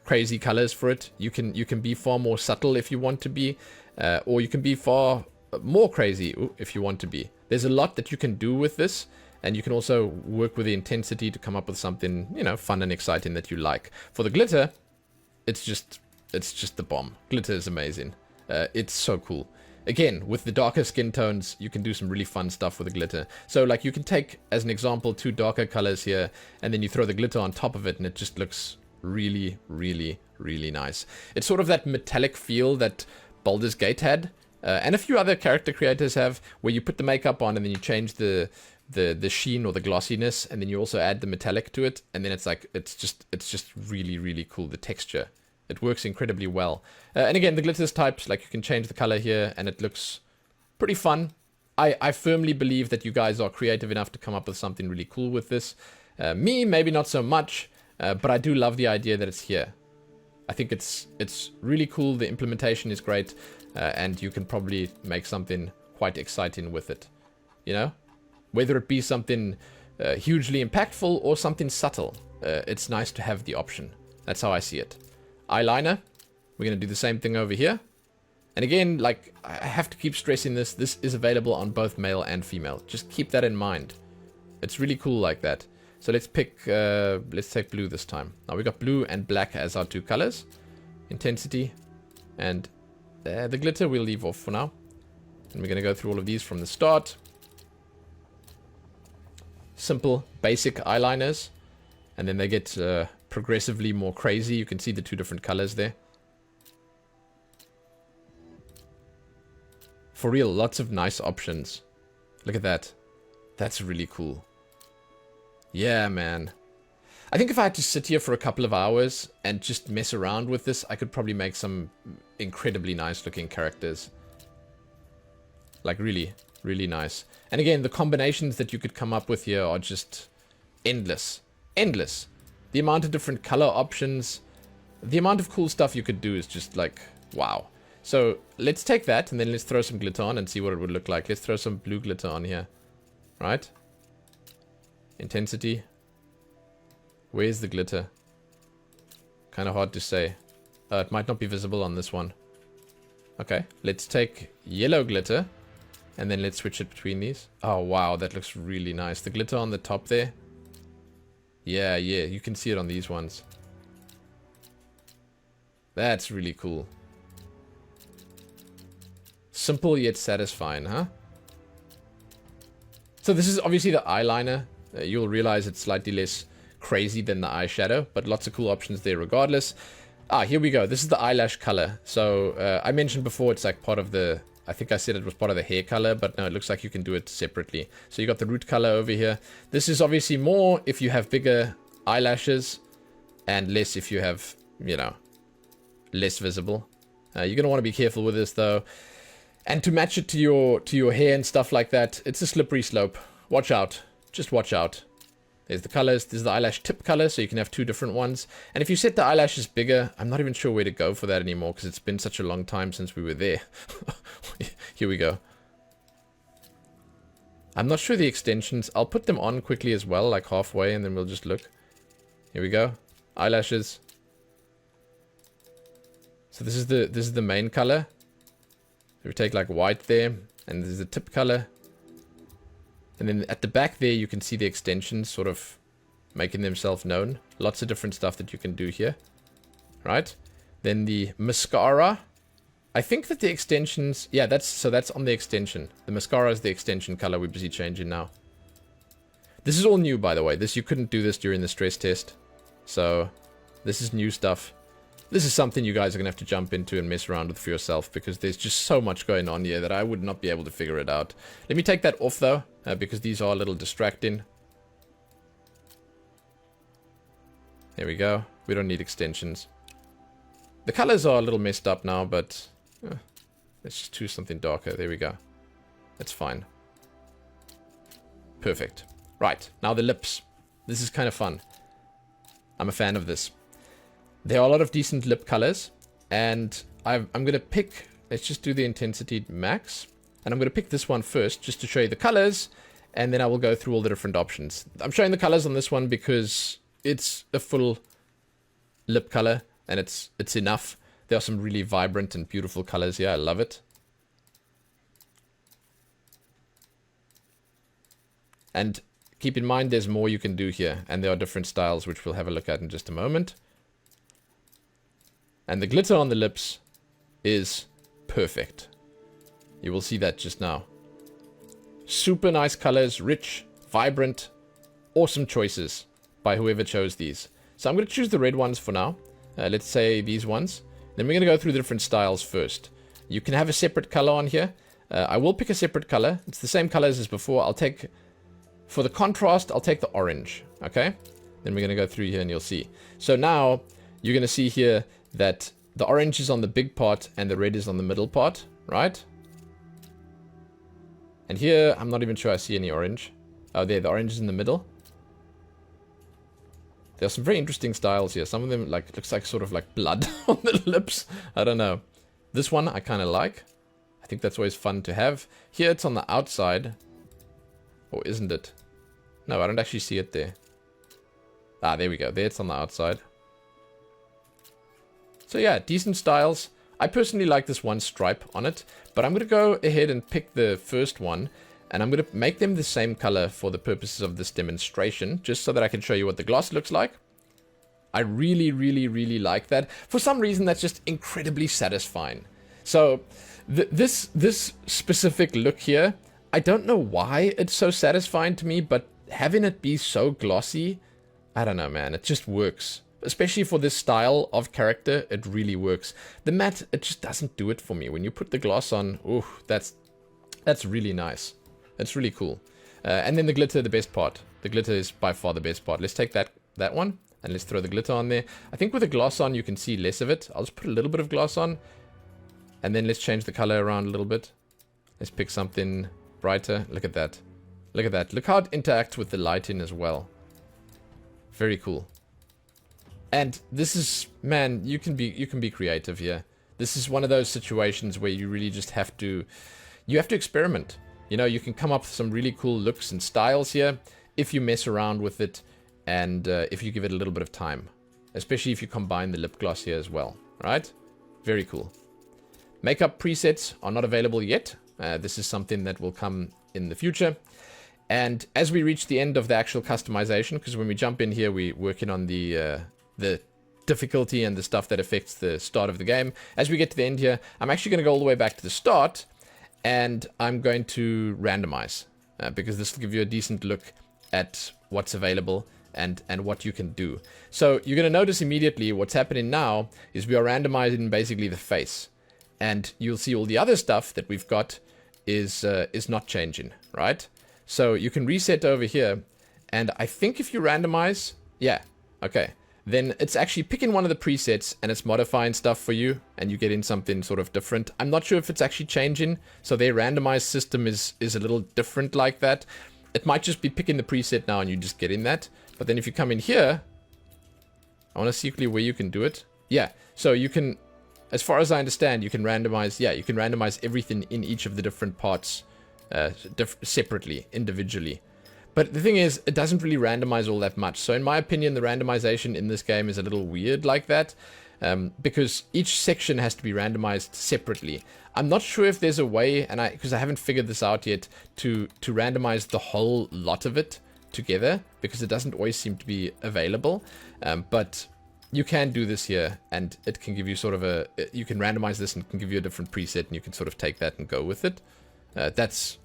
Speaker 1: crazy colors for it. You can be far more subtle if you want to be, or you can be far more crazy if you want to be. There's a lot that you can do with this, and you can also work with the intensity to come up with something, you know, fun and exciting that you like. For the glitter, it's just the bomb. Glitter is amazing. It's so cool. Again, with the darker skin tones, you can do some really fun stuff with the glitter. So, like, you can take, as an example, 2 darker colors here, and then you throw the glitter on top of it, and it just looks really, really, really nice. It's sort of that metallic feel that Baldur's Gate had, and a few other character creators have, where you put the makeup on, and then you change the sheen or the glossiness, and then you also add the metallic to it, and then it's like, it's just really, really cool, the texture. It works incredibly well. And again, the glitters types, like you can change the color here and it looks pretty fun. I firmly believe that you guys are creative enough to come up with something really cool with this. Me, maybe not so much, but I do love the idea that it's here. I think it's really cool. The implementation is great, and you can probably make something quite exciting with it. You know, whether it be something hugely impactful or something subtle, it's nice to have the option. That's how I see it. Eyeliner, we're going to do the same thing over here. And again, like, I have to keep stressing this. This is available on both male and female. Just keep that in mind. It's really cool like that. So let's pick, let's take blue this time. Now we got blue and black as our 2 colors. Intensity. And the glitter we'll leave off for now. And we're going to go through all of these from the start. Simple, basic eyeliners. And then they get progressively more crazy. You can see the 2 different colors there. For real, lots of nice options. Look at that. That's really cool. Yeah, man. I think if I had to sit here for a couple of hours and just mess around with this, I could probably make some incredibly nice looking characters. Like really, really nice. And again, the combinations that you could come up with here are just endless. Endless. The amount of different color options, the amount of cool stuff you could do is just like, wow. So let's take that and then let's throw some glitter on and see what it would look like. Let's throw some blue glitter on here. Right? Intensity. Where's the glitter? Kind of hard to say. It might not be visible on this one. Okay, let's take yellow glitter and then let's switch it between these. Oh, wow, that looks really nice. The glitter on the top there. Yeah, you can see it on these ones. That's really cool. Simple yet satisfying, huh? So this is obviously the eyeliner. You'll realize it's slightly less crazy than the eyeshadow, but lots of cool options there regardless. Here we go. This is the eyelash color. So I mentioned before it's like part of the... I think I said it was part of the hair color, but no, it looks like you can do it separately. So you got the root color over here. This is obviously more if you have bigger eyelashes and less if you have, you know, less visible. You're going to want to be careful with this though. And to match it to your hair and stuff like that, it's a slippery slope. Watch out. Just watch out. There's the colors. There's the eyelash tip color, so you can have 2 different ones. And if you set the eyelashes bigger, I'm not even sure where to go for that anymore because it's been such a long time since we were there. Here we go. I'm not sure the extensions. I'll put them on quickly as well, like halfway, and then we'll just look. Here we go. Eyelashes. So this is the main color. So we take like white there, and this is the tip color. And then at the back there, you can see the extensions sort of making themselves known. Lots of different stuff that you can do here. Right? Then the mascara. I think that the extensions... Yeah, that's on the extension. The mascara is the extension color we're busy changing now. This is all new, by the way. You couldn't do this during the stress test. So, this is new stuff. This is something you guys are going to have to jump into and mess around with for yourself, because there's just so much going on here that I would not be able to figure it out. Let me take that off, though, because these are a little distracting. There we go. We don't need extensions. The colors are a little messed up now, but let's just choose something darker. There we go. That's fine. Perfect. Right, now the lips. This is kind of fun. I'm a fan of this. There are a lot of decent lip colors, and I'm going to pick, let's just do the intensity max, and I'm going to pick this one first just to show you the colors, and then I will go through all the different options. I'm showing the colors on this one because it's a full lip color, and it's enough. There are some really vibrant and beautiful colors here. I love it. And keep in mind there's more you can do here, and there are different styles which we'll have a look at in just a moment. And the glitter on the lips is perfect. You will see that just now. Super nice colors, rich, vibrant, awesome choices by whoever chose these. So I'm going to choose the red ones for now. Let's say these ones. Then we're going to go through the different styles first. You can have a separate color on here. I will pick a separate color. It's the same colors as before. I'll take, for the contrast, I'll take the orange. Okay? Then we're going to go through here and you'll see. So now you're going to see here that the orange is on the big part and the red is on the middle part, right? And here, I'm not even sure I see any orange. Oh, there, the orange is in the middle. There are some very interesting styles here. Some of them like looks like sort of like blood on the lips. I don't know. This one I kind of like. I think that's always fun to have. Here it's on the outside. Or isn't it? No, I don't actually see it there. Ah, there we go. There it's on the outside. So yeah, decent styles. I personally like this one stripe on it, but I'm going to go ahead and pick the first one, and I'm going to make them the same color for the purposes of this demonstration, just so that I can show you what the gloss looks like. I really, really, really like that. For some reason, that's just incredibly satisfying. So this specific look here, I don't know why it's so satisfying to me, but having it be so glossy, I don't know, man, it just works. Especially for this style of character, it really works. The matte, it just doesn't do it for me. When you put the gloss on, ooh, that's really nice. That's really cool. And then the glitter, the best part. The glitter is by far the best part. Let's take that one, and let's throw the glitter on there. I think with the gloss on, you can see less of it. I'll just put a little bit of gloss on, and then let's change the color around a little bit. Let's pick something brighter. Look at that. Look at that. Look how it interacts with the lighting as well. Very cool. And this is, man, you can be creative here. This is one of those situations where you really just have to experiment. You know, you can come up with some really cool looks and styles here if you mess around with it and if you give it a little bit of time. Especially if you combine the lip gloss here as well, right? Very cool. Makeup presets are not available yet. This is something that will come in the future. And as we reach the end of the actual customization, because when we jump in here, we're working on the difficulty and the stuff that affects the start of the game. As we get to the end here, I'm actually going to go all the way back to the start, and I'm going to randomize, because this will give you a decent look at what's available and what you can do. So you're going to notice immediately what's happening now is we are randomizing basically the face, and you'll see all the other stuff that we've got is not changing, right? So you can reset over here, and I think if you randomize, yeah, okay, then it's actually picking one of the presets and it's modifying stuff for you, and you get in something sort of different. I'm not sure if it's actually changing, so their randomized system is a little different like that. It might just be picking the preset now and you just get in that. But then if you come in here, I want to see quickly where you can do it. Yeah, so you can, as far as I understand, you can randomize, yeah, you can randomize everything in each of the different parts separately, individually. But the thing is, it doesn't really randomize all that much. So in my opinion, the randomization in this game is a little weird like that, because each section has to be randomized separately. I'm not sure if there's a way, and because I haven't figured this out yet, to randomize the whole lot of it together, because it doesn't always seem to be available. But you can do this here, and it can give you sort of you can randomize this and it can give you a different preset, and you can sort of take that and go with it. That's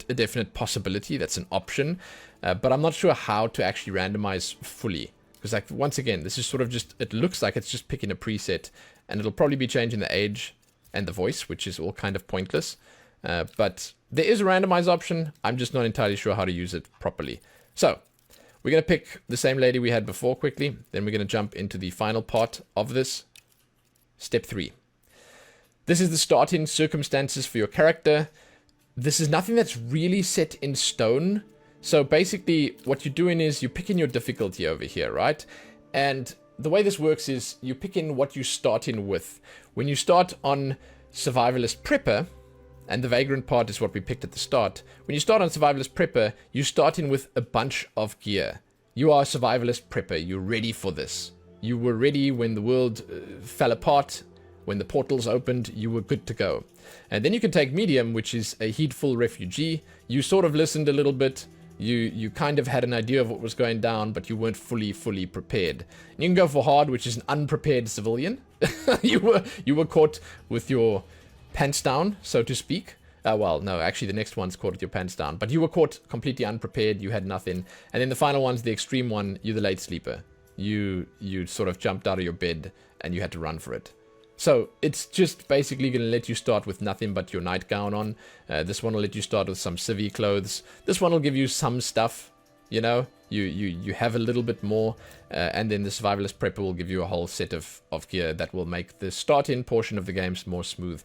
Speaker 1: a definite possibility. That's an option, but I'm not sure how to actually randomize fully, because like, once again, this is sort of just, it looks like it's just picking a preset, and it'll probably be changing the age and the voice, which is all kind of pointless, but there is a randomize option. I'm just not entirely sure how to use it properly. So We're going to pick the same lady we had before quickly. Then we're going to jump into the final part of this. Step 3. This is the starting circumstances for your character. This is nothing that's really set in stone. So basically what you're doing is you're picking your difficulty over here, right? And the way this works is you pick in what you start in with. When you start on Survivalist Prepper, and the Vagrant part is what we picked at the start. When you start on Survivalist Prepper, you start in with a bunch of gear. You are a Survivalist Prepper. You're ready for this. You were ready when the world fell apart. When the portals opened, you were good to go. And then you can take Medium, which is a heedful refugee. You sort of listened a little bit. You kind of had an idea of what was going down, but you weren't fully prepared. And you can go for Hard, which is an unprepared civilian. you were caught with your pants down, so to speak. Well, no, actually the next one's caught with your pants down. But you were caught completely unprepared. You had nothing. And then the final one's the extreme one. You're the late sleeper. You sort of jumped out of your bed and you had to run for it. So it's just basically going to let you start with nothing but your nightgown on. This one will let you start with some civvy clothes. This one will give you some stuff, you know. You have a little bit more. And then the Survivalist Prepper will give you a whole set of gear that will make the start-in portion of the games more smooth.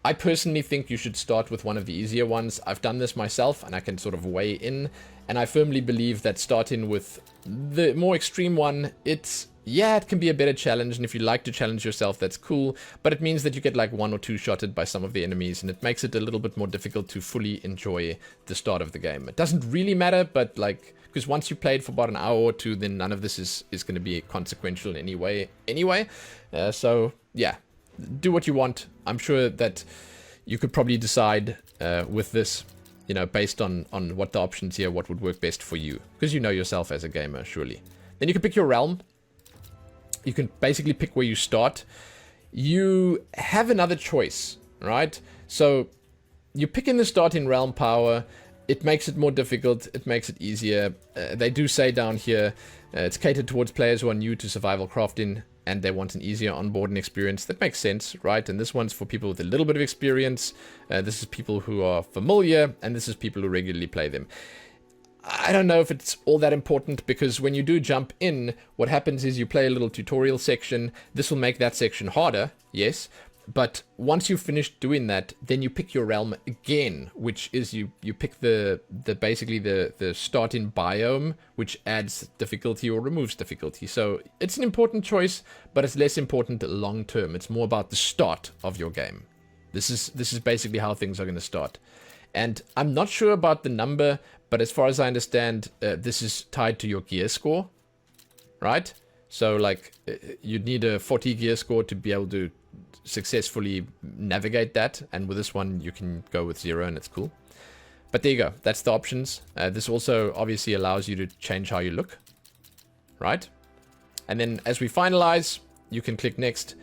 Speaker 1: I personally think you should start with one of the easier ones. I've done this myself and I can sort of weigh in. And I firmly believe that starting with the more extreme one, it can be a better challenge, and if you like to challenge yourself, that's cool, but it means that you get like 1 or 2 shotted by some of the enemies, and it makes it a little bit more difficult to fully enjoy the start of the game. It doesn't really matter, but like, because once you played for about an hour or 2, then none of this is going to be consequential anyway. So yeah, do what you want. I'm sure that you could probably decide with this, you know, based on what the options here, what would work best for you, because you know yourself as a gamer, surely. Then you can pick your realm. You can basically pick where you start. You have another choice, right? So you pick in the starting realm power. It makes it more difficult. It makes it easier. They do say down here, it's catered towards players who are new to survival crafting and they want an easier onboarding experience. That makes sense, right? And this one's for people with a little bit of experience. This is people who are familiar, and this is people who regularly play them. I don't know if it's all that important, because when you do jump in, what happens is you play a little tutorial section. This will make that section harder, yes. But once you've finished doing that, then you pick your realm again, which is you pick basically the starting biome, which adds difficulty or removes difficulty. So it's an important choice, but it's less important long term. It's more about the start of your game. This is basically how things are going to start. And I'm not sure about the number, but as far as I understand, this is tied to your gear score, right? So like you'd need a 40 gear score to be able to successfully navigate that, and with this one you can go with 0 and it's cool. But there you go, that's the options. This also obviously allows you to change how you look, right? And then as we finalize, you can click next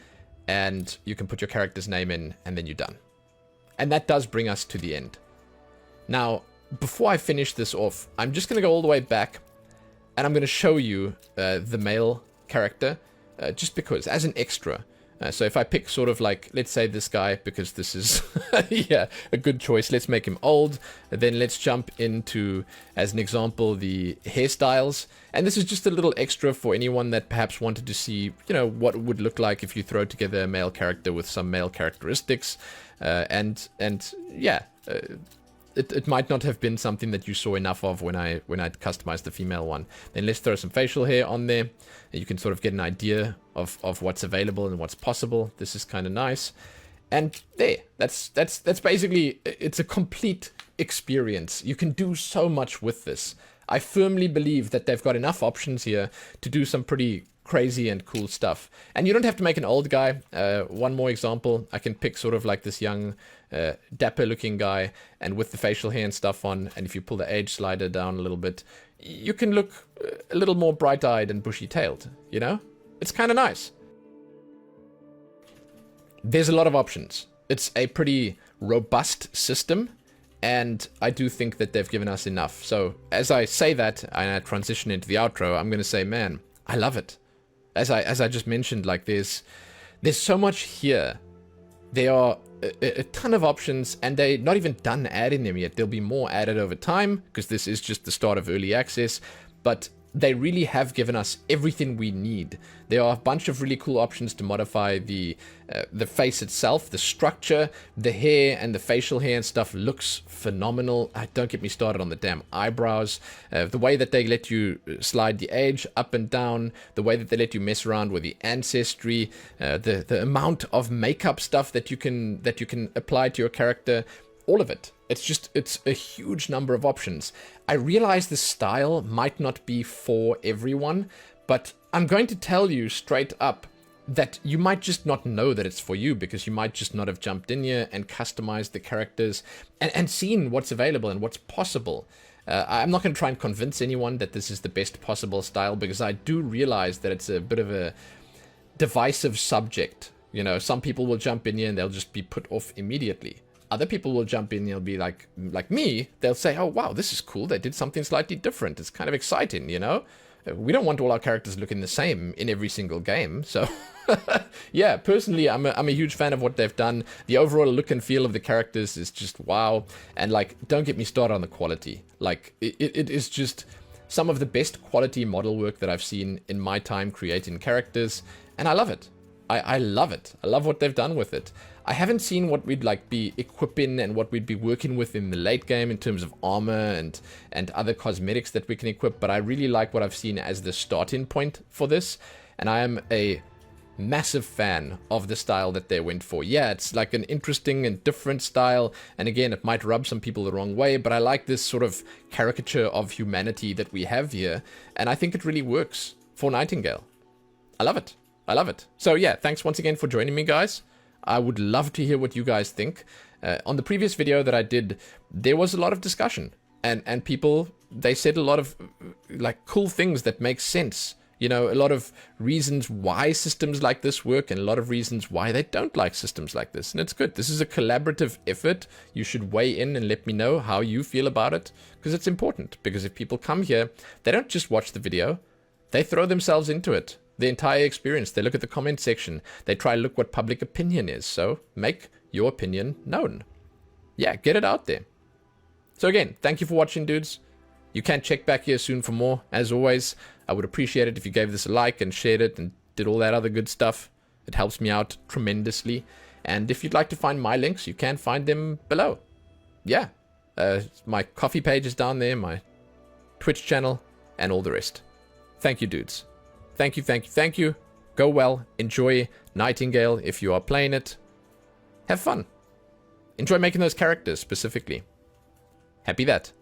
Speaker 1: and you can put your character's name in, and then you're done. And that does bring us to the end. Now, before I finish this off, I'm just going to go all the way back and I'm going to show you the male character, just because, as an extra. So if I pick sort of like, let's say this guy, because this is, yeah, a good choice. Let's make him old. Then let's jump into, as an example, the hairstyles. And this is just a little extra for anyone that perhaps wanted to see, you know, what it would look like if you throw together a male character with some male characteristics. And yeah, it might not have been something that you saw enough of when I customized the female one. Then let's throw some facial hair on there. You can sort of get an idea of what's available and what's possible. This is kind of nice. And there, that's basically, it's a complete experience. You can do so much with this. I firmly believe that they've got enough options here to do some pretty crazy and cool stuff. And you don't have to make an old guy. One more example, I can pick sort of like this young, dapper looking guy, and with the facial hair and stuff on, and if you pull the age slider down a little bit, you can look a little more bright-eyed and bushy-tailed, you know? It's kind of nice. There's a lot of options. It's a pretty robust system, and I do think that they've given us enough. So as I say that, and I transition into the outro, I'm going to say, man, I love it. As I just mentioned, like there's so much here. There are a ton of options, and they're not even done adding them yet. There'll be more added over time, because this is just the start of early access. But they really have given us everything we need. There are a bunch of really cool options to modify the face itself, the structure, the hair and the facial hair and stuff looks phenomenal. Don't get me started on the damn eyebrows. The way that they let you slide the age up and down, the way that they let you mess around with the ancestry, the amount of makeup stuff that you can apply to your character, all of it. It's a huge number of options. I realize the style might not be for everyone, but I'm going to tell you straight up that you might just not know that it's for you, because you might just not have jumped in here and customized the characters and seen what's available and what's possible. I'm not going to try and convince anyone that this is the best possible style, because I do realize that it's a bit of a divisive subject. You know, some people will jump in here and they'll just be put off immediately. Other people will jump in and they'll be like me, they'll say, oh wow, this is cool, they did something slightly different, it's kind of exciting, you know? We don't want all our characters looking the same in every single game, so... yeah, personally, I'm a huge fan of what they've done. The overall look and feel of the characters is just wow, and like, don't get me started on the quality. Like, it is just some of the best quality model work that I've seen in my time creating characters, and I love it. I love it. I love what they've done with it. I haven't seen what we'd like be equipping and what we'd be working with in the late game in terms of armor and other cosmetics that we can equip, but I really like what I've seen as the starting point for this, and I am a massive fan of the style that they went for. Yeah, it's like an interesting and different style, and again, it might rub some people the wrong way, but I like this sort of caricature of humanity that we have here, and I think it really works for Nightingale. I love it. I love it. So yeah, thanks once again for joining me, guys. I would love to hear what you guys think. On the previous video that I did, there was a lot of discussion, and people, they said a lot of like cool things that make sense. You know, a lot of reasons why systems like this work and a lot of reasons why they don't like systems like this. And it's good. This is a collaborative effort. You should weigh in and let me know how you feel about it, because it's important. Because if people come here, they don't just watch the video, they throw themselves into it. The entire experience. They look at the comment section. They try to look what public opinion is. So make your opinion known. Yeah, get it out there. So again, thank you for watching, dudes. You can check back here soon for more. As always, I would appreciate it if you gave this a like and shared it and did all that other good stuff. It helps me out tremendously. And if you'd like to find my links, you can find them below. Yeah, my coffee page is down there, my Twitch channel, and all the rest. Thank you, dudes. Thank you, thank you, thank you. Go well. Enjoy Nightingale if you are playing it. Have fun. Enjoy making those characters specifically. Happy that.